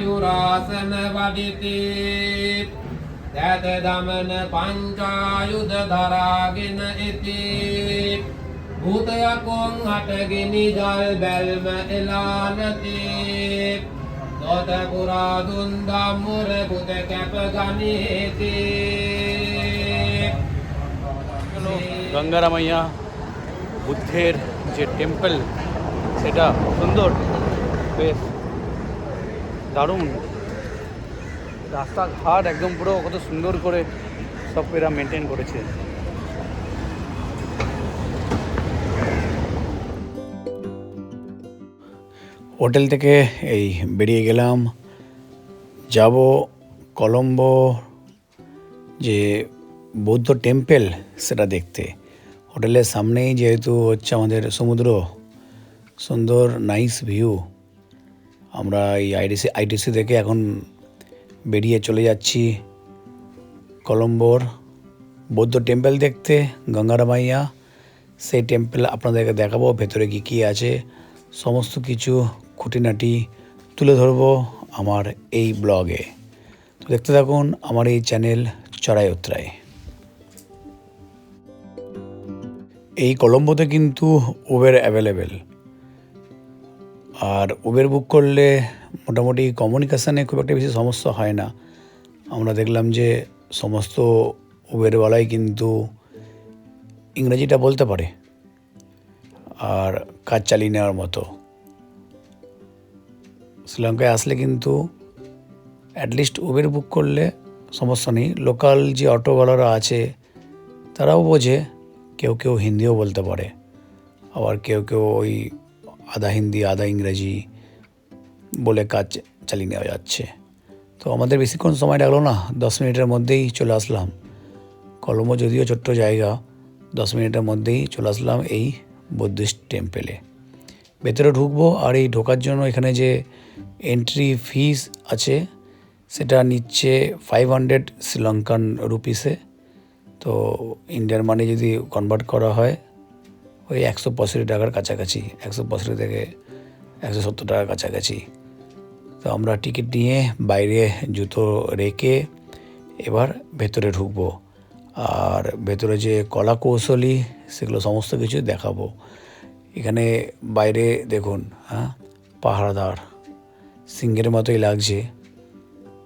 මයුරාසන වඩිති දැත දමන පංචායුධ දරාගෙන ඉති භූතයකොන් හටගෙන ජල් බැල්ම එලානති දොත පුරා දුන් ධම්මුර පුත කැප ගනිති গঙ্গারামাইয়া বুদ্ধের যে টেম্পল সেটা সুন্দর, বেশ দারুণ। রাস্তাঘাট একদম পুরো কত সুন্দর করে সব এরা মেনটেন করেছে। হোটেল থেকে এই বেরিয়ে গেলাম, যাব কলম্বো যে বৌদ্ধ টেম্পল সেটা দেখতে। হোটেলের সামনেই যেহেতু হচ্ছে আমাদের সমুদ্র, সুন্দর নাইস ভিউ। আমরা এই আইটিসি থেকে এখন বেরিয়ে চলে যাচ্ছি কলম্বোর বৌদ্ধ টেম্পল দেখতে, গঙ্গারামাইয়া। সেই টেম্পল আপনাদেরকে দেখাবো ভেতরে কী কী আছে, সমস্ত কিছু খুঁটিনাটি তুলে ধরবো আমার এই ব্লগে। তো দেখতে থাকুন আমার এই চ্যানেল চড়াই উতরাই। এই কলম্বোতে কিন্তু উবের অ্যাভেলেবেল, আর উবের বুক করলে মোটামুটি কমিউনিকেশানে খুব একটা বেশি সমস্যা হয় না। আমরা দেখলাম যে সমস্ত উবেরওয়ালাই কিন্তু ইংরেজিটা বলতে পারে আর কাজ চালিয়ে নেওয়ার মতো। শ্রীলঙ্কায় আসলে কিন্তু অ্যাটলিস্ট উবের বুক করলে সমস্যা নেই। লোকাল যে অটোওয়ালারা আছে তারাও বোঝে, কেউ কেউ হিন্দিও বলতে পারে, আবার কেউ কেউ ওই আধা হিন্দি আধা ইংরেজি বলে কাজ চালিয়ে নেওয়া যাচ্ছে। তো আমাদের বেশিক্ষণ সময় লাগলো না, 10 মিনিটের মধ্যেই চলে আসলাম। কলম্বো যদিও ছোট্ট জায়গা, 10 মিনিটের মধ্যেই চলে আসলাম এই বুদ্ধিস্ট টেম্পলে। ভেতরে ঢুকবো, আর এই ঢোকার জন্য এখানে যে এন্ট্রি ফিস আছে সেটা নিচ্ছে 500 শ্রীলঙ্কান রুপিসে। তো ইন্ডিয়ান মানি যদি কনভার্ট করা হয় ওই 165 টাকার কাছাকাছি, 165 থেকে 170 টাকার কাছাকাছি। তো আমরা টিকিট নিয়ে বাইরে জুতো রেখে এবার ভেতরে ঢুকবো, আর ভেতরে যে কলা কৌশলী সেগুলো সমস্ত কিছু দেখাবো। এখানে বাইরে দেখুন, হ্যাঁ, পাহারাদার, সিংহের মতোই লাগছে।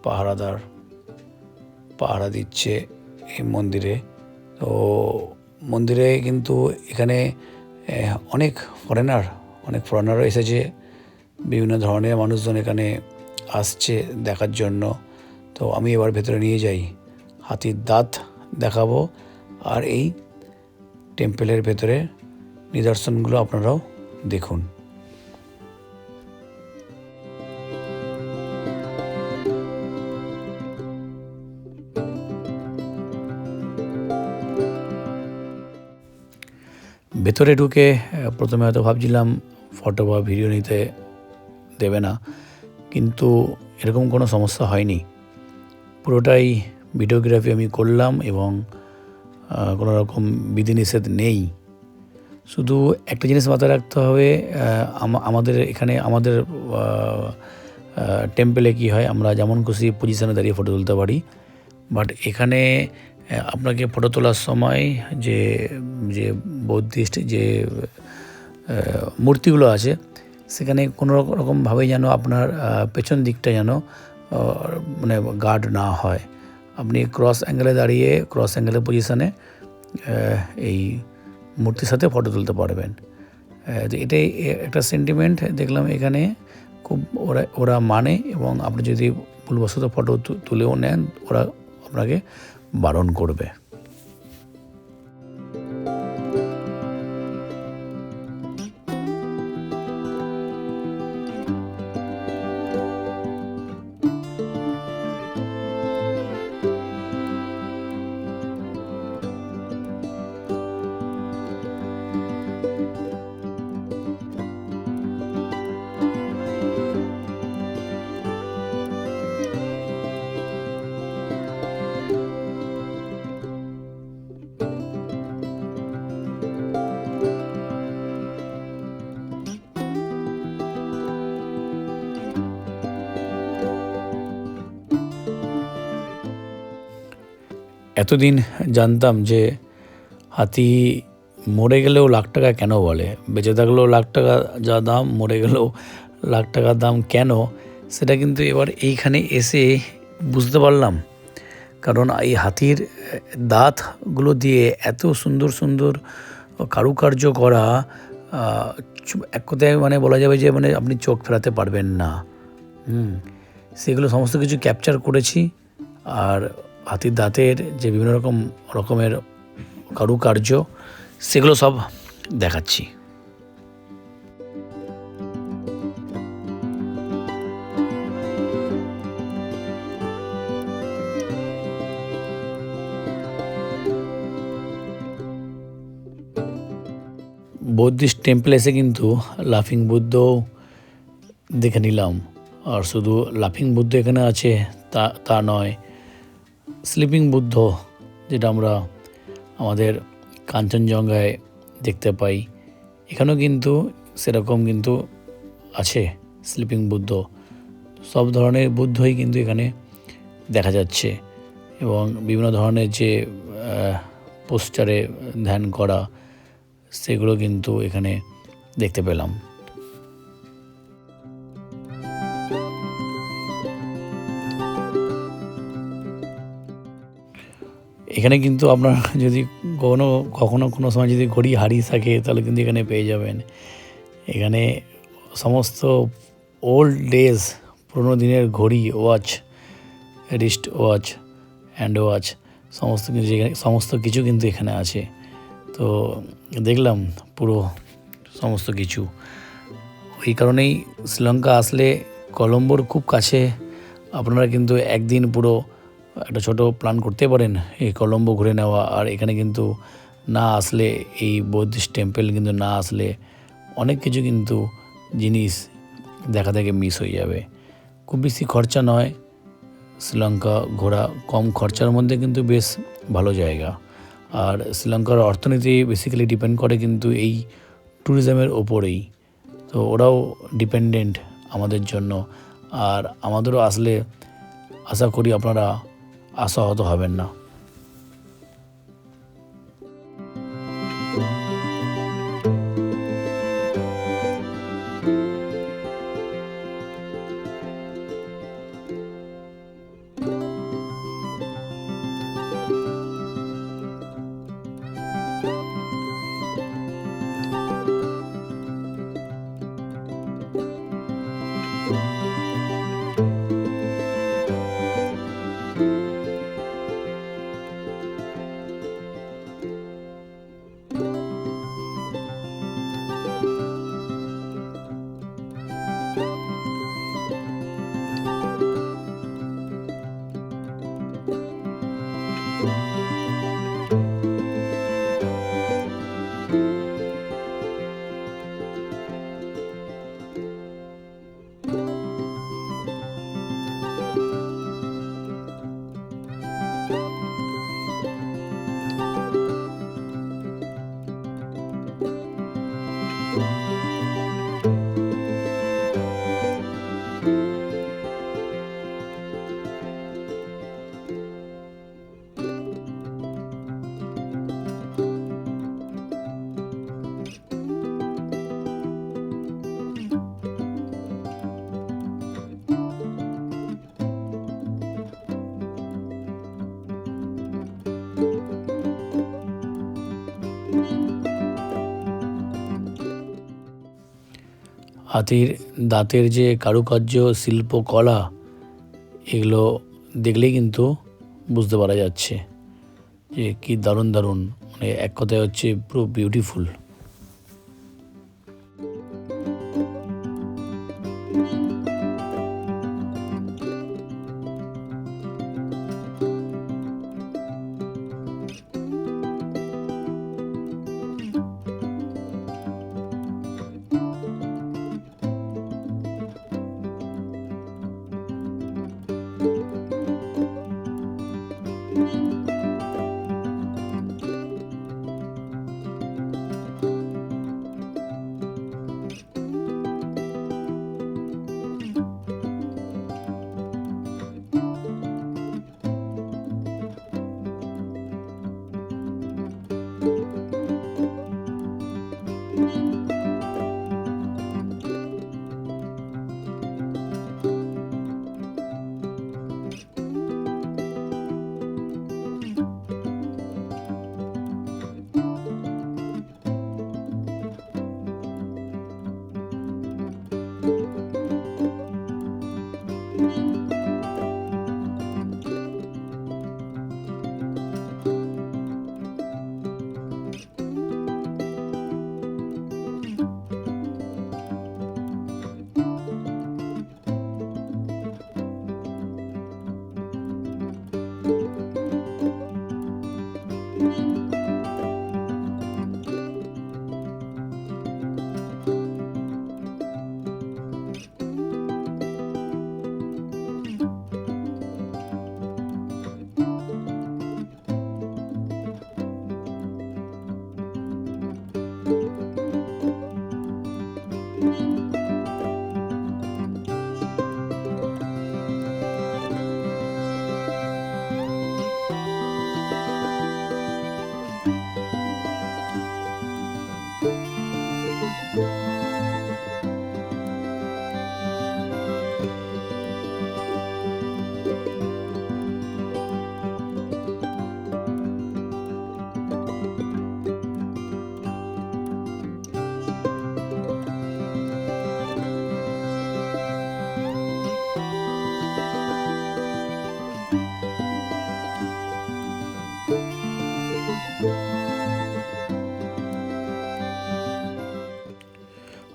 পাহারাদার পাহারা দিচ্ছে এই মন্দিরে। তো মন্দিরে কিন্তু এখানে অনেক ফরেনারও এসেছে, বিভিন্ন ধরনের মানুষজন এখানে আসছে দেখার জন্য। তো আমি এবার ভেতরে নিয়ে যাই, হাতির দাঁত দেখাবো, আর এই টেম্পলের ভেতরে নিদর্শনগুলো আপনারাও দেখুন। ভেতরে ঢুকে প্রথমে হয়তো ভাবছিলাম ফটো বা ভিডিও নিতে দেবে না, কিন্তু এরকম কোনো সমস্যা হয়নি। পুরোটাই ভিডিওগ্রাফি আমি করলাম এবং কোনো রকম বিধিনিষেধ নেই। শুধু একটা জিনিস মাথায় রাখতে হবে, আমাদের এখানে আমাদের টেম্পলে কি হয়, আমরা যেমন খুশি পজিশনে দাঁড়িয়ে ফটো তুলতে পারি, বাট এখানে আপনাকে ফটো তোলার সময় যে যে বৌদ্ধিস্ট যে মূর্তিগুলো আছে সেখানে কোনো রকমভাবে যেন আপনার পেছন দিকটা যেন মানে গার্ড না হয়। আপনি ক্রস অ্যাঙ্গেলে দাঁড়িয়ে ক্রস অ্যাঙ্গেলের পজিশানে এই মূর্তির সাথে ফটো তুলতে পারবেন। তো এটাই একটা সেন্টিমেন্ট দেখলাম এখানে খুব ওরা মানে, এবং আপনি যদি ভুলবশত ফটো তুলেও নেন ওরা আপনাকে বারণ করবে। এতদিন জানতাম যে হাতি মরে গেলেও লাখ টাকা কেন বলে, বেঁচে থাকলেও লাখ টাকা যা দাম, মরে গেলেও লাখ টাকার দাম কেন, সেটা কিন্তু এবার এইখানে এসে বুঝতে পারলাম। কারণ এই হাতির দাঁতগুলো দিয়ে এত সুন্দর সুন্দর কারুকার্য করা, এক কথায় মানে বলা যাবে যে মানে আপনি চোখ ফেরাতে পারবেন না। সেগুলো সমস্ত কিছু ক্যাপচার করেছি। আর হাতির দাঁতের যে বিভিন্ন রকমের কারুকার্য, সেগুলো সব দেখাচ্ছি। বৌদ্ধিস্ট টেম্পল এসে কিন্তু লাফিং বুদ্ধও দেখে নিলাম। আর শুধু লাফিং বুদ্ধ এখানে আছে তা নয়, স্লিপিং বুদ্ধ যেটা আমরা আমাদের কাঞ্চনজঙ্ঘায় দেখতে পাই, এখানেও কিন্তু সেরকম কিন্তু আছে স্লিপিং বুদ্ধ। সব ধরনের বুদ্ধই কিন্তু এখানে দেখা যাচ্ছে, এবং বিভিন্ন ধরনের যে পোস্টারে ধ্যান করা, সেগুলো কিন্তু এখানে দেখতে পেলাম। এখানে কিন্তু আপনার যদি কখনো কোনো সময় যদি ঘড়ি হারিয়ে থাকে, তাহলে কিন্তু এখানে পেয়ে যাবেন। এখানে সমস্ত ওল্ড ডেজ, পুরোনো দিনের ঘড়ি, watch, wrist watch, hand watch, সমস্ত কিছু কিন্তু এখানে আছে। তো দেখলাম পুরো সমস্ত কিছু। এই কারণেই শ্রীলঙ্কা আসলে কলম্বোর খুব কাছে আপনারা কিন্তু একদিন পুরো একটা ছোট প্ল্যান করতে পারেন এই কলম্বো ঘুরে নেওয়া। আর এখানে কিন্তু না আসলে, এই বৌদ্ধিস্ট টেম্পল কিন্তু না আসলে অনেক কিছু কিন্তু জিনিস দেখা থেকে মিস হয়ে যাবে। খুব বেশি খরচা নয় শ্রীলঙ্কা ঘোরা, কম খরচার মধ্যে কিন্তু বেশ ভালো জায়গা। আর শ্রীলঙ্কার অর্থনীতি বেসিক্যালি ডিপেন্ড করে কিন্তু এই ট্যুরিজমের ওপরেই। তো ওরাও ডিপেন্ডেন্ট আমাদের জন্য। আর আমাদেরও আসলে আশা করি আপনারা আশাহত হবেন না। হাতির দাঁতের যে কারুকার্য, শিল্পকলা, এগুলো দেখলেই কিন্তু বুঝতে পারা যাচ্ছে যে কি দারুণ দারুণ, মানে এক কথায় হচ্ছে পুরো বিউটিফুল।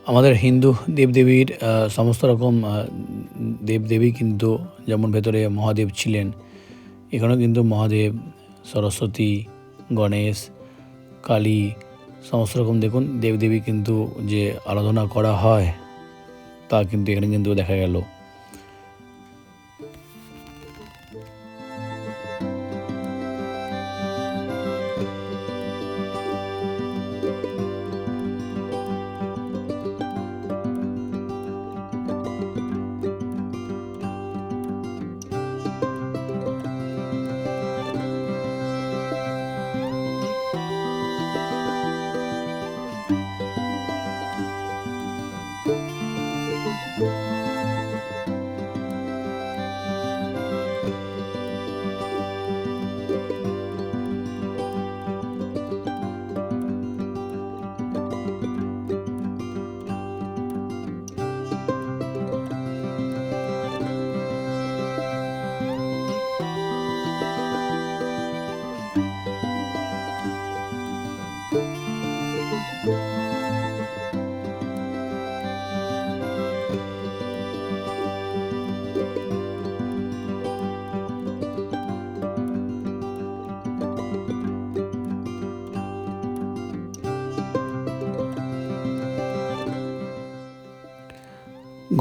আমাদের হিন্দু দেবদেবীর সমস্ত রকম দেবদেবী কিন্তু যেমন ভেতরে মহাদেব ছিলেন, এখানেও কিন্তু মহাদেব, সরস্বতী, গণেশ, কালী সমস্ত রকম দেখুন দেবদেবী কিন্তু যে আরাধনা করা হয় তা কিন্তু এখানে কিন্তু দেখা গেল।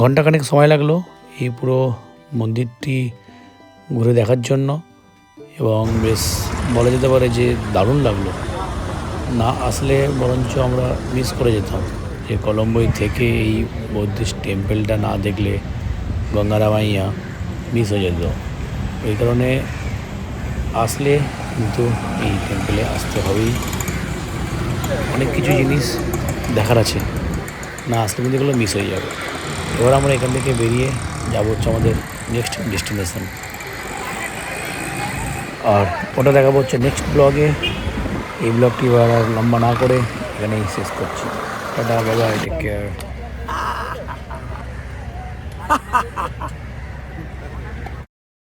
ঘণ্টাখানেক সময় লাগলো এই পুরো মন্দিরটি ঘুরে দেখার জন্য, এবং বেশ বলা যেতে পারে যে দারুণ লাগলো। না আসলে বরঞ্চ আমরা মিস করে যেতাম, যে কলম্বোয় থেকে এই বৌদ্ধিস্ট টেম্পেলটা না দেখলে গঙ্গারামাইয়া মিস হয়ে যেত। ওই কারণে আসলে কিন্তু এই টেম্পেলে আসতে হবেই। অনেক কিছু জিনিস দেখার আছে, না আসলে কিন্তু এগুলো মিস হয়ে যাবে। এবার আমরা এখান থেকে বেরিয়ে যাবো হচ্ছে আমাদের নেক্সট ডেস্টিনেশন, আর ওটা দেখাবো হচ্ছে নেক্সট ব্লগে। এই ব্লগটি এবার আর লম্বা না করে এখানেই শেষ করছি। Tata, bye bye, take care.